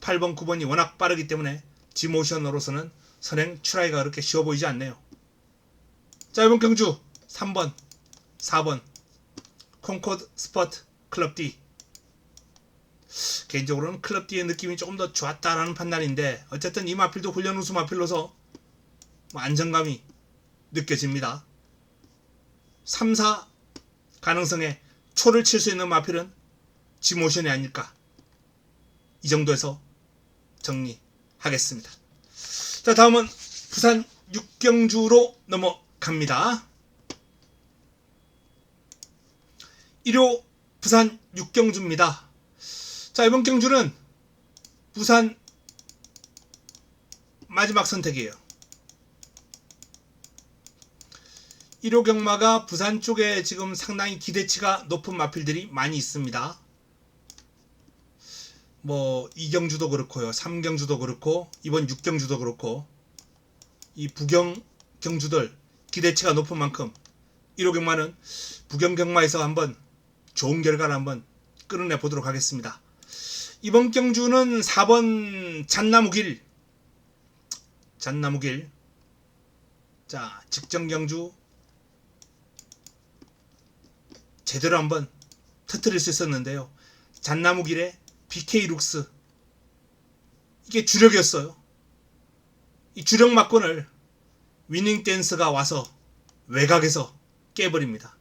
A: 8번, 9번이 워낙 빠르기 때문에 G모션으로서는 선행 추라이가 그렇게 쉬워 보이지 않네요. 자, 이번 경주 3번, 4번 콩코드 스포트 클럽 D. 개인적으로는 클럽 D의 느낌이 조금 더 좋았다라는 판단인데 어쨌든 이 마필도 훈련 우수 마필로서 안정감이 느껴집니다. 3, 4 가능성에 초를 칠 수 있는 마필은 G모션이 아닐까. 이 정도에서 정리하겠습니다. 자, 다음은 부산 6경주로 넘어갑니다. 1호 부산 6경주입니다. 자, 이번 경주는 부산 마지막 선택이에요. 1호 경마가 부산 쪽에 지금 상당히 기대치가 높은 마필들이 많이 있습니다. 뭐 2경주도 그렇고요. 3경주도 그렇고 이번 6경주도 그렇고 이 부경 경주들 기대치가 높은 만큼 1호 경마는 부경 경마에서 한번 좋은 결과를 한번 끌어내 보도록 하겠습니다. 이번 경주는 4번 잣나무길. 자, 직전 경주 제대로 한번 터뜨릴 수 있었는데요. 잣나무길의 BK 룩스, 이게 주력이었어요. 이 주력 막권을 위닝 댄스가 와서 외곽에서 깨버립니다.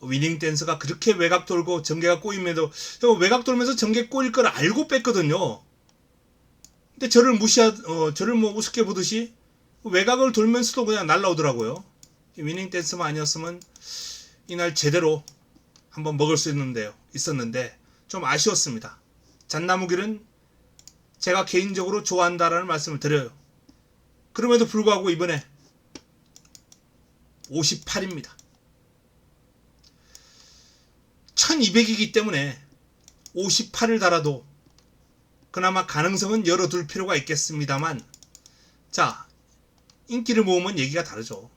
A: 위닝 댄스가 그렇게 외곽 돌고 전개가 꼬임에도 외곽 돌면서 전개 꼬일 걸 알고 뺐거든요. 근데 저를 저를 뭐 우습게 보듯이 외곽을 돌면서도 그냥 날라오더라고요. 위닝 댄스만 아니었으면 이날 제대로 한번 먹을 수 있었는데 좀 아쉬웠습니다. 잣나무길은 제가 개인적으로 좋아한다라는 말씀을 드려요. 그럼에도 불구하고 이번에 58입니다. 1200이기 때문에 58을 달아도 그나마 가능성은 열어둘 필요가 있겠습니다만, 자, 인기를 모으면 얘기가 다르죠.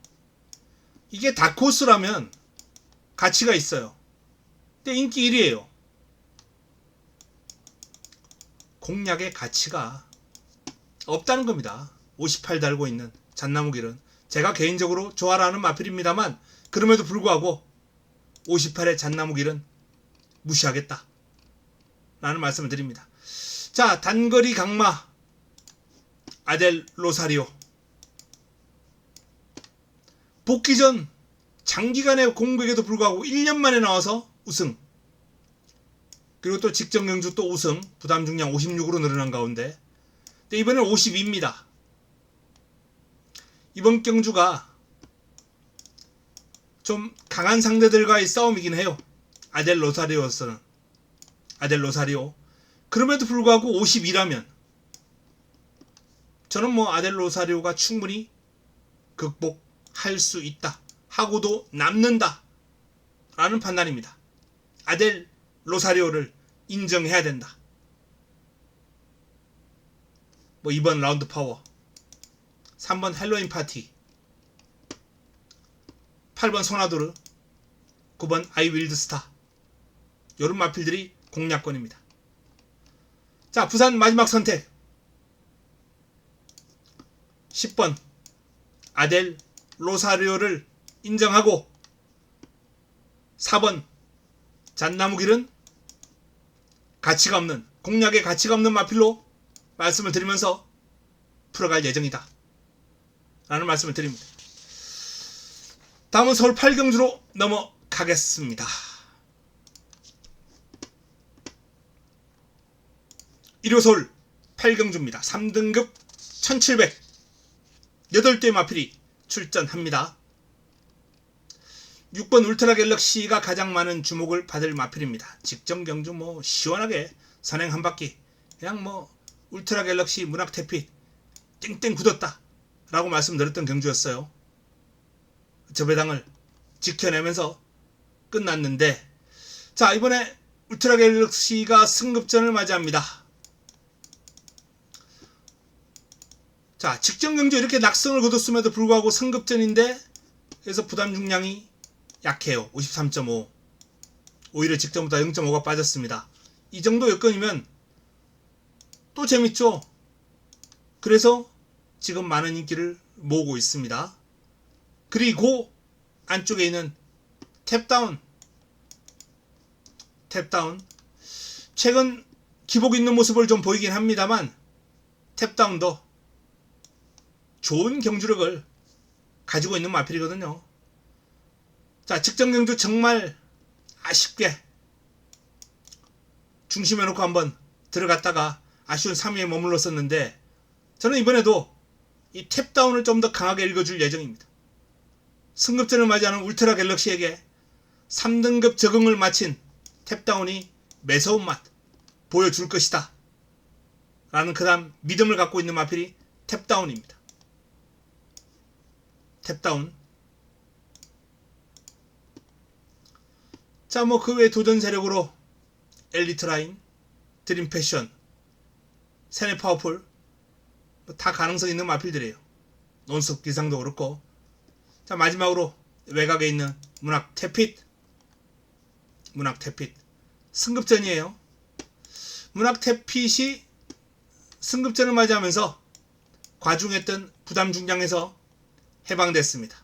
A: 이게 다크호스라면 가치가 있어요. 근데 인기 1위에요. 공략의 가치가 없다는 겁니다. 58 달고 있는 잣나무길은 제가 개인적으로 좋아하는 마필입니다만 그럼에도 불구하고 58의 잣나무길은 무시하겠다 라는 말씀을 드립니다. 자, 단거리 강마 아델 로사리오. 복귀 전 장기간의 공백에도 불구하고 1년 만에 나와서 우승. 그리고 또 직전 경주 또 우승. 부담 중량 56으로 늘어난 가운데. 근데 이번엔 52입니다. 이번 경주가 좀 강한 상대들과의 싸움이긴 해요. 아델 로사리오. 그럼에도 불구하고 52라면 저는 뭐 아델 로사리오가 충분히 극복할 할 수 있다. 하고도 남는다. 라는 판단입니다. 아델 로사리오를 인정해야 된다. 2번 라운드 파워, 3번 헬로윈 파티, 8번 소나도르, 9번 아이 윌드 스타. 요런 마필들이 공략권입니다. 자, 부산 마지막 선택 10번 아델 로사리오를 인정하고 4번 잣나무길은 가치가 없는, 공략에 가치가 없는 마필로 말씀을 드리면서 풀어갈 예정이다 라는 말씀을 드립니다. 다음은 서울 8경주로 넘어가겠습니다. 1호 서울 8경주입니다. 3등급 1700 8대 마필이 출전합니다. 6번 울트라 갤럭시가 가장 많은 주목을 받을 마필입니다. 직전 경주 시원하게 선행 한 바퀴 그냥 울트라 갤럭시 문학태핏 땡땡 굳었다 라고 말씀드렸던 경주였어요. 저 배당을 지켜내면서 끝났는데, 자, 이번에 울트라 갤럭시가 승급전을 맞이합니다. 자, 직전 경주 이렇게 낙승을 거뒀음에도 불구하고 승급전인데, 그래서 부담 중량이 약해요. 53.5. 오히려 직전보다 0.5가 빠졌습니다. 이 정도 여건이면 또 재밌죠. 그래서 지금 많은 인기를 모으고 있습니다. 그리고 안쪽에 있는 탭다운 최근 기복 있는 모습을 좀 보이긴 합니다만 탭다운도 좋은 경주력을 가지고 있는 마필이거든요. 자, 직전 경주 정말 아쉽게 중심해 놓고 한번 들어갔다가 아쉬운 3위에 머물렀었는데, 저는 이번에도 이 탭다운을 좀 더 강하게 읽어줄 예정입니다. 승급전을 맞이하는 울트라 갤럭시에게 3등급 적응을 마친 탭다운이 매서운 맛 보여줄 것이다 라는 그다음 믿음을 갖고 있는 마필이 탭다운입니다. 탭다운. 자, 그 외 도전 세력으로 엘리트라인, 드림패션, 세네 파워풀 다 가능성 있는 마필들이에요. 논스톱 기상도 그렇고. 자, 마지막으로 외곽에 있는 문학 태핏 승급전이에요. 문학 태핏이 승급전을 맞이하면서 과중했던 부담 중량에서 해방됐습니다.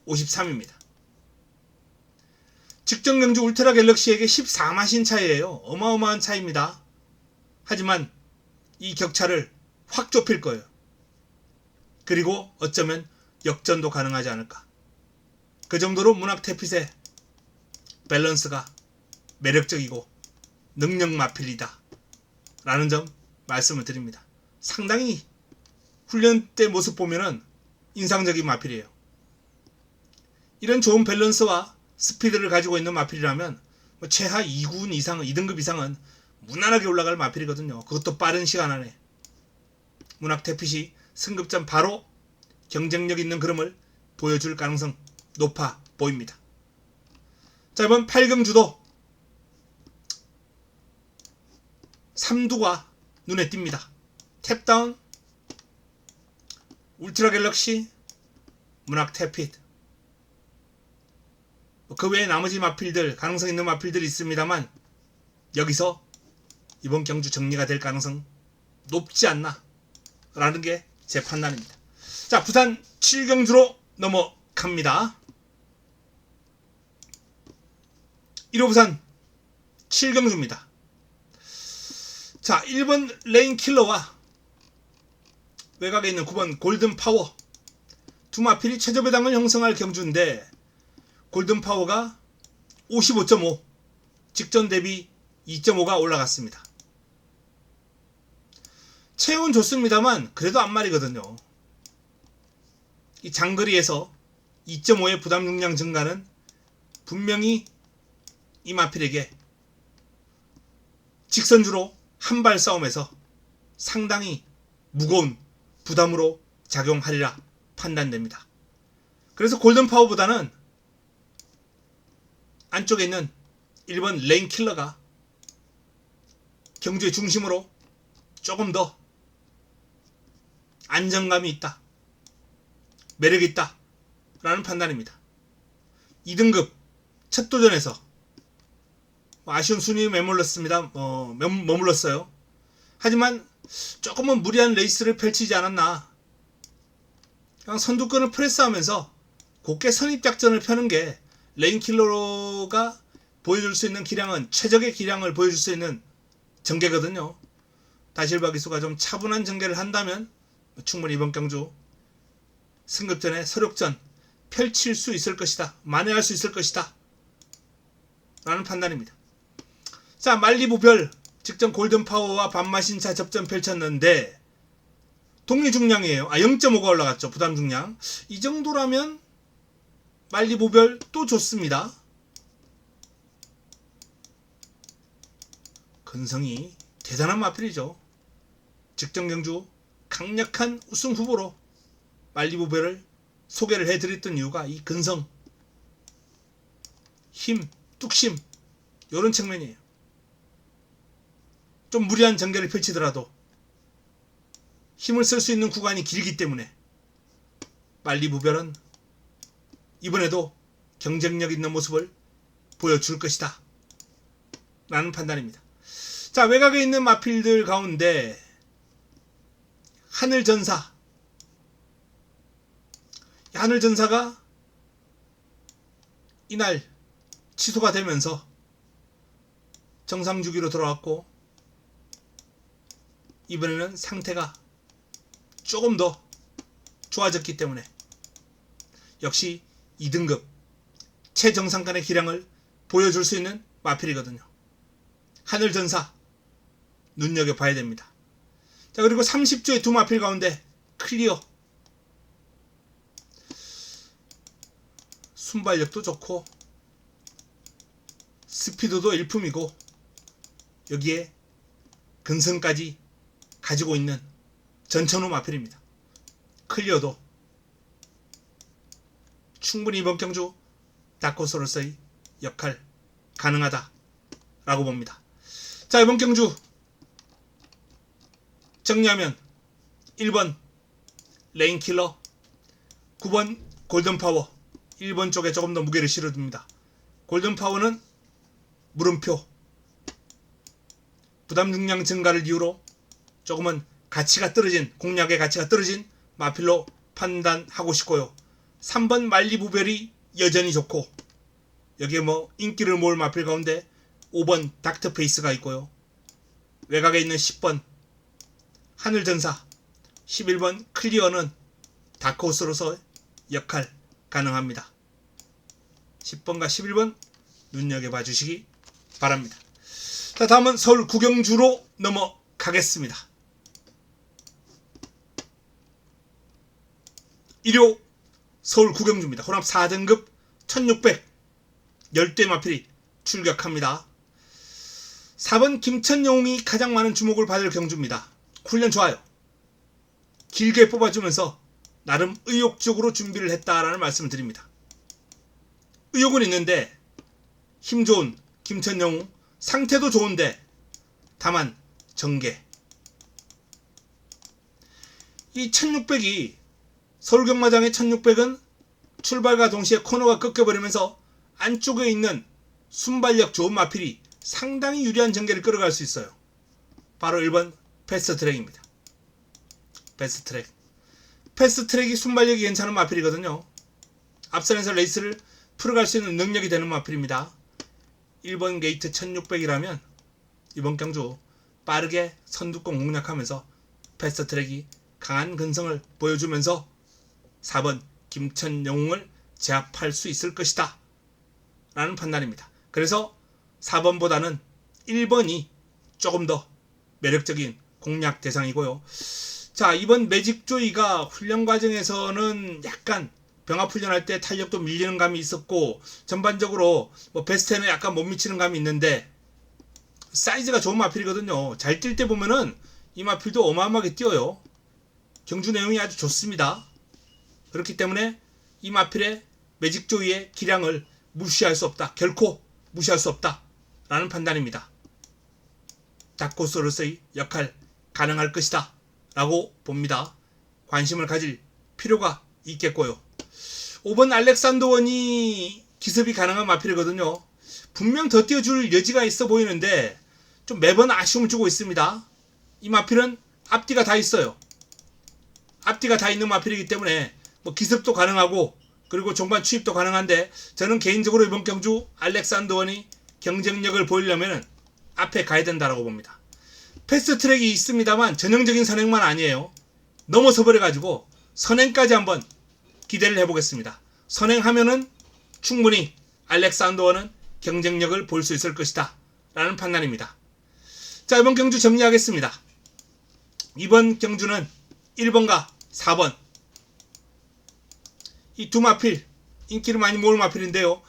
A: 53입니다. 직전 경주 울트라 갤럭시에게 14마신 차이예요. 어마어마한 차이입니다. 하지만 이 격차를 확 좁힐 거예요. 그리고 어쩌면 역전도 가능하지 않을까. 그 정도로 문학 태핏의 밸런스가 매력적이고 능력 마필이다 라는 점 말씀을 드립니다. 상당히 훈련 때 모습 보면은 인상적인 마필이에요. 이런 좋은 밸런스와 스피드를 가지고 있는 마필이라면 최하 2군 이상은, 2등급 이상은 무난하게 올라갈 마필이거든요. 그것도 빠른 시간 안에. 문학 태핏이 승급전 바로 경쟁력 있는 그림을 보여줄 가능성 높아 보입니다. 자, 이번 8경주도 3두가 눈에 띕니다. 탭다운, 울트라 갤럭시, 문학 태핏. 그 외에 나머지 마필들, 가능성 있는 마필들이 있습니다만 여기서 이번 경주 정리가 될 가능성 높지 않나 라는 게 제 판단입니다. 자, 부산 7경주로 넘어갑니다. 1호 부산 7경주입니다. 자, 1번 레인 킬러와 외곽에 있는 9번 골든 파워 두 마필이 최저 배당을 형성할 경주인데, 골든 파워가 55.5, 직전 대비 2.5가 올라갔습니다. 체온 좋습니다만 그래도 앞말이거든요. 이 장거리에서 2.5의 부담 중량 증가는 분명히 이 마필에게 직선주로 한발 싸움에서 상당히 무거운 부담으로 작용하리라 판단됩니다. 그래서 골든파워보다는 안쪽에 있는 1번 레인킬러가 경주의 중심으로 조금 더 안정감이 있다, 매력이 있다 라는 판단입니다. 2등급 첫 도전에서 아쉬운 순위에 머물렀어요. 하지만 조금은 무리한 레이스를 펼치지 않았나. 그냥 선두권을 프레스하면서 곱게 선입작전을 펴는 게 레인킬러가 보여줄 수 있는 기량은 최적의 기량을 보여줄 수 있는 전개거든요. 다실바 기수가 좀 차분한 전개를 한다면 충분히 이번 경주 승급전에 서력전 펼칠 수 있을 것이다, 만회할 수 있을 것이다 라는 판단입니다. 자, 말리부별 직전 골든파워와 반마신차 접전 펼쳤는데 동일 중량이에요. 0.5가 올라갔죠. 부담 중량. 이 정도라면 말리부별 또 좋습니다. 근성이 대단한 마필이죠. 직전 경주 강력한 우승 후보로 말리부별을 소개를 해드렸던 이유가 이 근성, 힘, 뚝심 이런 측면이에요. 좀 무리한 전개를 펼치더라도 힘을 쓸 수 있는 구간이 길기 때문에 말리부별은 이번에도 경쟁력 있는 모습을 보여줄 것이다 라는 판단입니다. 자, 외곽에 있는 마필들 가운데 하늘전사, 하늘전사가 이날 취소가 되면서 정상주기로 돌아왔고 이번에는 상태가 조금 더 좋아졌기 때문에 역시 2등급 최정상간의 기량을 보여줄 수 있는 마필이거든요. 하늘전사 눈여겨봐야 됩니다. 자, 그리고 30조의 두 마필 가운데 클리어, 순발력도 좋고 스피드도 일품이고 여기에 근성까지 가지고 있는 전천후 마필입니다. 클리어도 충분히 이번 경주 다크호스로서의 역할 가능하다 라고 봅니다. 자, 이번 경주 정리하면 1번 레인킬러, 9번 골든파워, 1번 쪽에 조금 더 무게를 실어둡니다. 골든파워는 물음표, 부담 중량 증가를 이유로 조금은 가치가 떨어진, 공략의 가치가 떨어진 마필로 판단하고 싶고요. 3번 말리부별이 여전히 좋고 여기에 인기를 모을 마필 가운데 5번 닥터페이스가 있고요. 외곽에 있는 10번 하늘전사, 11번 클리어는 다크호스로서 역할 가능합니다. 10번과 11번 눈여겨봐 주시기 바랍니다. 자, 다음은 서울 구경주로 넘어가겠습니다. 일요 서울 구경주입니다. 혼합 4등급 1600 10대 마필이 출격합니다. 4번 김천영웅이 가장 많은 주목을 받을 경주입니다. 훈련 좋아요. 길게 뽑아주면서 나름 의욕적으로 준비를 했다라는 말씀을 드립니다. 의욕은 있는데 힘 좋은 김천영웅, 상태도 좋은데 다만 전개, 이 1600이 서울경마장의 1600은 출발과 동시에 코너가 꺾여버리면서 안쪽에 있는 순발력 좋은 마필이 상당히 유리한 전개를 끌어갈 수 있어요. 바로 1번 패스트트랙입니다. 패스트트랙. 패스트트랙이 순발력이 괜찮은 마필이거든요. 앞선에서 레이스를 풀어갈 수 있는 능력이 되는 마필입니다. 1번 게이트 1600이라면 이번 경주 빠르게 선두권 공략하면서 패스트트랙이 강한 근성을 보여주면서 4번 김천영웅을 제압할 수 있을 것이다 라는 판단입니다. 그래서 4번보다는 1번이 조금 더 매력적인 공략 대상이고요. 자, 이번 매직조이가 훈련 과정에서는 약간 병합훈련할 때 탄력도 밀리는 감이 있었고 전반적으로 베스트에는 약간 못 미치는 감이 있는데 사이즈가 좋은 마필이거든요. 잘 뛸 때 보면은 이 마필도 어마어마하게 뛰어요. 경주 내용이 아주 좋습니다. 그렇기 때문에 이 마필의 매직 조이의 기량을 무시할 수 없다. 결코 무시할 수 없다. 라는 판단입니다. 다크호스로서의 역할 가능할 것이다. 라고 봅니다. 관심을 가질 필요가 있겠고요. 5번 알렉산더원이 기습이 가능한 마필이거든요. 분명 더 띄워줄 여지가 있어 보이는데 좀 매번 아쉬움을 주고 있습니다. 이 마필은 앞뒤가 다 있어요. 앞뒤가 다 있는 마필이기 때문에 뭐 기습도 가능하고 그리고 종반 추입도 가능한데 저는 개인적으로 이번 경주 알렉산더원이 경쟁력을 보이려면 앞에 가야 된다고 봅니다. 패스트트랙이 있습니다만 전형적인 선행만 아니에요. 넘어서 버려가지고 선행까지 한번 기대를 해보겠습니다. 선행하면은 충분히 알렉산더원은 경쟁력을 볼 수 있을 것이다 라는 판단입니다. 자, 이번 경주 정리하겠습니다. 이번 경주는 1번과 4번 이 두 마필 인기를 많이 모을 마필인데요.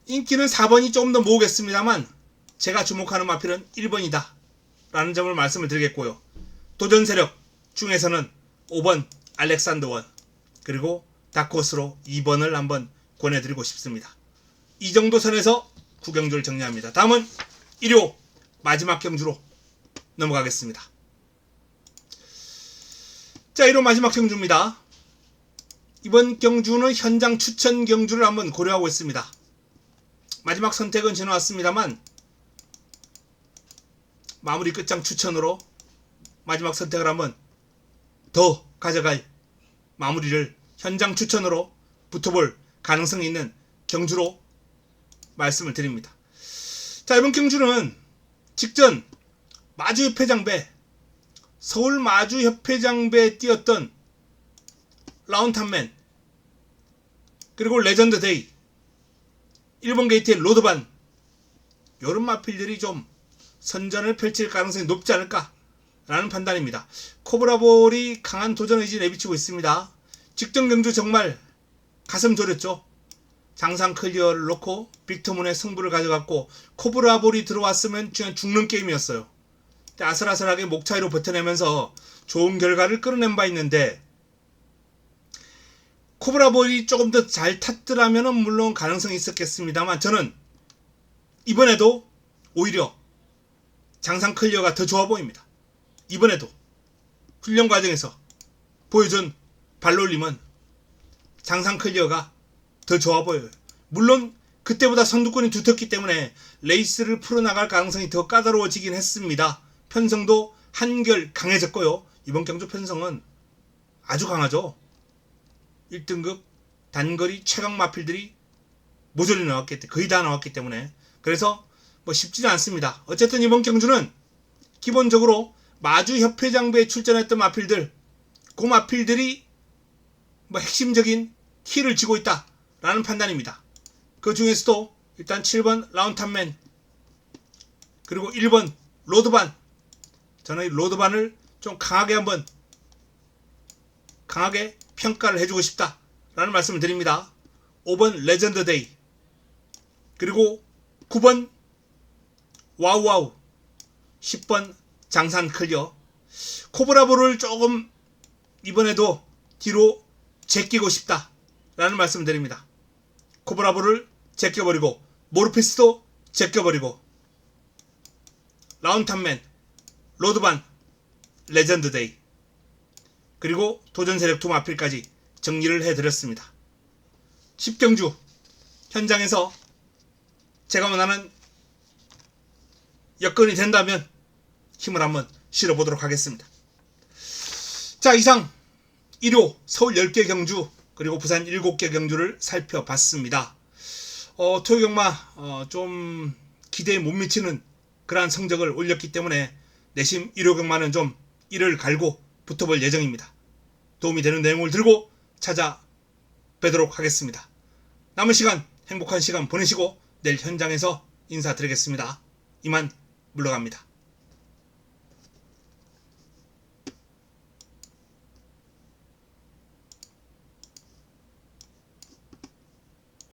A: 인기는 4번이 조금 더 모으겠습니다만 제가 주목하는 마필은 1번이다 라는 점을 말씀을 드리겠고요. 도전 세력 중에서는 5번 알렉산더원 그리고 다크호스로 2번을 한번 권해드리고 싶습니다. 이 정도 선에서 구경주를 정리합니다. 다음은 일요 마지막 경주로 넘어가겠습니다. 자, 1호 마지막 경주입니다. 이번 경주는 현장 추천 경주를 한번 고려하고 있습니다. 마지막 선택은 지나왔습니다만 마무리 끝장 추천으로 마지막 선택을 한번 더 가져갈 마무리를 현장 추천으로 붙어볼 가능성이 있는 경주로 말씀을 드립니다. 자, 이번 경주는 직전 마주협회장배 서울 마주협회장배에 뛰었던 라운탑맨 그리고 레전드 데이 1번 게이트의 로드반 요런 마필들이 좀 선전을 펼칠 가능성이 높지 않을까 라는 판단입니다. 코브라볼이 강한 도전 의지 내비치고 있습니다. 직전 경주 정말 가슴 졸였죠. 장상 클리어를 놓고 빅터문의 승부를 가져갔고 코브라볼이 들어왔으면 그냥 죽는 게임이었어요. 아슬아슬하게 목 차이로 버텨내면서 좋은 결과를 끌어낸 바 있는데 코브라볼이 조금 더 잘 탔더라면 물론 가능성이 있었겠습니다만 저는 이번에도 오히려 장상 클리어가 더 좋아 보입니다. 이번에도 훈련 과정에서 보여준 발놀림은 장상 클리어가 더 좋아 보여요. 물론 그때보다 선두권이 두텁기 때문에 레이스를 풀어나갈 가능성이 더 까다로워지긴 했습니다. 편성도 한결 강해졌고요. 이번 경주 편성은 아주 강하죠. 1등급 단거리 최강 마필들이 모조리 나왔기 때문에 거의 다 나왔기 때문에 그래서 뭐 쉽지는 않습니다. 어쨌든 이번 경주는 기본적으로 마주협회장배에 출전했던 마필들 그 마필들이 뭐 핵심적인 키를 쥐고 있다 라는 판단입니다. 그 중에서도 일단 7번 라운탑맨 그리고 1번 로드반 저는 이 로드반을 좀 강하게 한번 강하게 평가를 해주고 싶다 라는 말씀을 드립니다. 5번 레전드 데이 그리고 9번 와우와우 10번 장산 클리어 코브라볼을 조금 이번에도 뒤로 제끼고 싶다 라는 말씀을 드립니다. 코브라볼을 제껴버리고 모르피스도 제껴버리고 라운탑맨 로드반 레전드 데이 그리고 도전 세력 두 마필까지 정리를 해드렸습니다. 10경주 현장에서 제가 원하는 여건이 된다면 힘을 한번 실어보도록 하겠습니다. 자, 이상 1호 서울 10개 경주 그리고 부산 7개 경주를 살펴봤습니다. 토요경마 좀 기대에 못 미치는 그러한 성적을 올렸기 때문에 내심 1호 경마는 좀 이를 갈고 붙어볼 예정입니다. 도움이 되는 내용을 들고 찾아뵈도록 하겠습니다. 남은 시간 행복한 시간 보내시고 내일 현장에서 인사드리겠습니다. 이만 물러갑니다.